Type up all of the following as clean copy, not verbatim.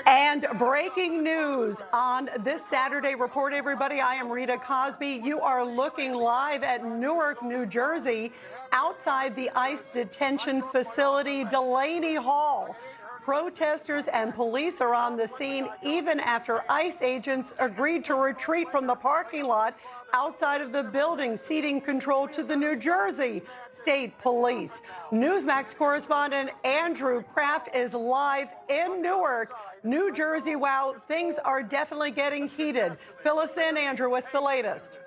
And breaking news on this Saturday Report, everybody. I am Rita Cosby. You are looking live at Newark, New Jersey, outside the ICE detention facility, Delaney Hall. Protesters and police are on the scene even after ICE agents agreed to retreat from the parking lot outside of the building, ceding control to the New Jersey State Police. NEWSMAX correspondent Andrew Craft is live in Newark, New Jersey. Wow, things are definitely getting heated. Fill us in, Andrew. What's the latest?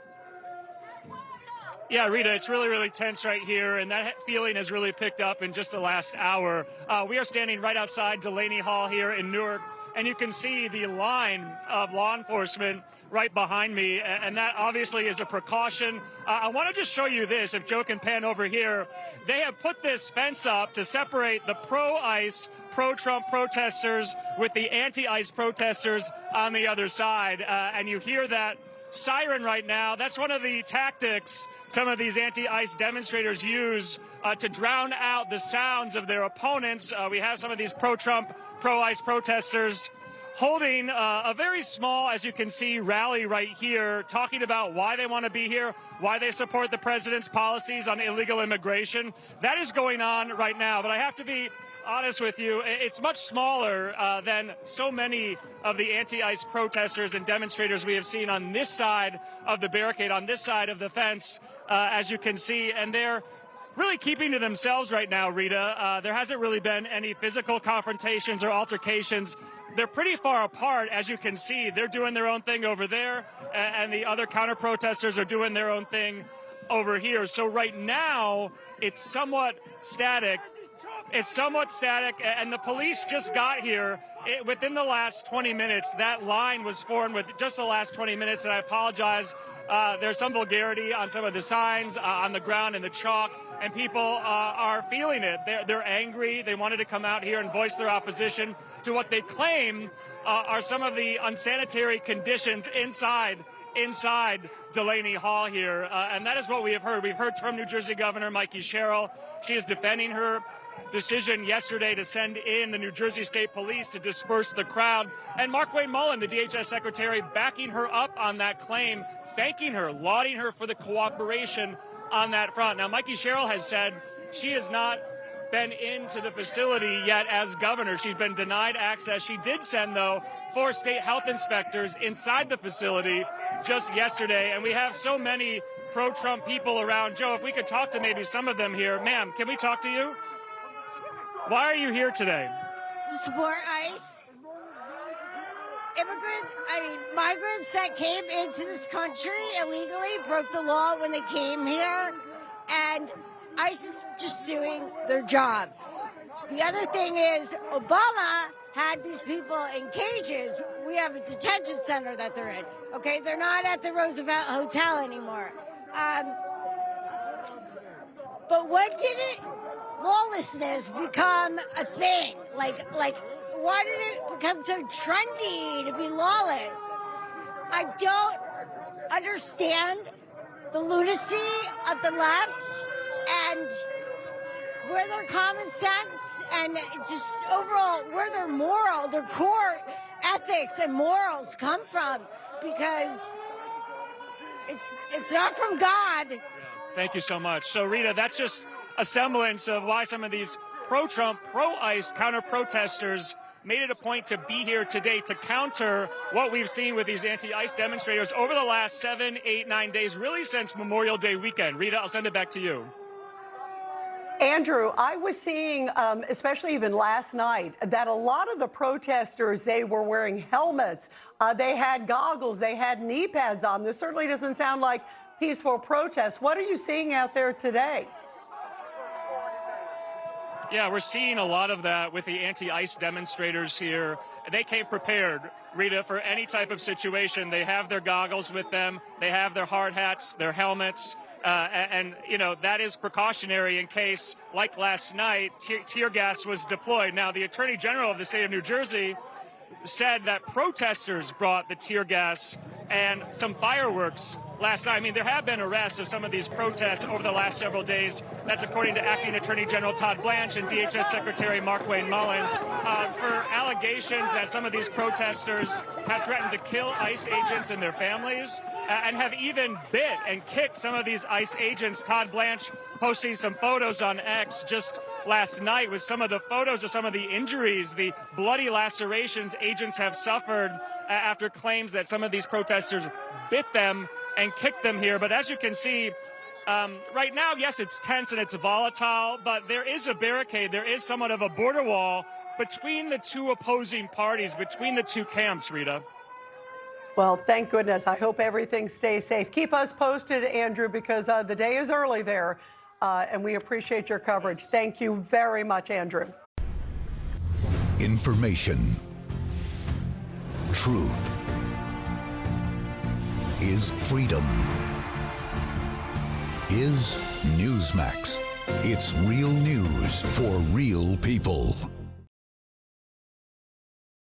Yeah, Rita, it's really tense right here, and that feeling has really picked up in just the last hour. We are standing right outside Delaney Hall here in Newark, and you can see the line of law enforcement right behind me, and that obviously is a precaution. I want to just show you this, if Joe can pan over here. They have put this fence up to separate the pro-ICE, pro-Trump protesters with the anti-ICE protesters on the other side, and you hear that siren right now. That's one of the tactics some of these anti-ICE demonstrators use to drown out the sounds of their opponents. We have some of these pro-Trump, pro-ICE protesters holding a very small, as you can see, rally right here, talking about why they want to be here, why they support the president's policies on illegal immigration. That is going on right now, but I have to be honest with you, it's much smaller than so many of the anti-ICE protesters and demonstrators we have seen on this side of the barricade, on this side of the fence, as you can see, and they're really keeping to themselves right now, Rita. There hasn't really been any physical confrontations or altercations. They're pretty far apart, as you can see. They're doing their own thing over there, and the other counter-protesters are doing their own thing over here. So right now, it's somewhat static. And the police just got here within the last 20 minutes. That line was formed with just the last 20 minutes, and I apologize. There's some vulgarity on some of the signs on the ground and the chalk, and people are feeling it. They're angry. They wanted to come out here and voice their opposition to what they claim are some of the unsanitary conditions inside Delaney Hall here, and that is what we have heard. We've heard from New Jersey Governor Mikey Sherrill. She is defending her decision yesterday to send in the New Jersey State Police to disperse the crowd, and Markwayne Mullin, the DHS secretary, backing her up on that claim, thanking her, lauding her for the cooperation on that front. Now, Mikey Sherrill has said she has not been into the facility yet as governor. She's been denied access. She did send, though, 4 state health inspectors inside the facility just yesterday, and we have so many pro-Trump people around. Joe, if we could talk to maybe some of them here. Ma'am, can we talk to you? Why are you here today? To support ICE. Migrants that came into this country illegally broke the law when they came here, and ICE is just doing their job. The other thing is Obama had these people in cages. We have a detention center that they're in. Okay, they're not at the Roosevelt Hotel anymore. But what didn't lawlessness become a thing? Like, why did it become so trendy to be lawless? I don't understand the lunacy of the left and where their common sense and just overall where their core ethics and morals come from, because it's not from God. Yeah, thank you so much. So, Rita, that's just a semblance of why some of these pro-Trump, pro-ICE counter-protesters made it a point to be here today to counter what we've seen with these anti-ICE demonstrators over the last 7, 8, 9 days, really since Memorial Day weekend. Rita, I'll send it back to you. Andrew, I was seeing, especially even last night, that a lot of the protesters, they were wearing helmets. They had goggles. They had knee pads on. This certainly doesn't sound like peaceful protest. What are you seeing out there today? Yeah, we're seeing a lot of that with the anti-ICE demonstrators here. They came prepared, Rita, for any type of situation. They have their goggles with them. They have their hard hats, their helmets. And, you know, that is precautionary in case, like last night, tear gas was deployed. Now, the Attorney General of the state of New Jersey said that protesters brought the tear gas and some fireworks last night. I mean, there have been arrests of some of these protests over the last several days. That's according to Acting Attorney General Todd Blanche and DHS Secretary Markwayne Mullin for allegations allegations that some of these protesters have threatened to kill ICE agents and their families, and have even bit and kicked some of these ICE agents. Todd Blanche posting some photos on X just last night with some of the photos of some of the injuries, the bloody lacerations agents have suffered after claims that some of these protesters bit them and kicked them here. But as you can see, right now, yes, it's tense and it's volatile, but there is a barricade. There is somewhat of a border wall between the two opposing parties, between the two camps, Rita. Well, thank goodness. I hope everything stays safe. Keep us posted, Andrew, because the day is early there, and we appreciate your coverage. Thank you very much, Andrew. Information. Truth is freedom. Is Newsmax. It's real news for real people.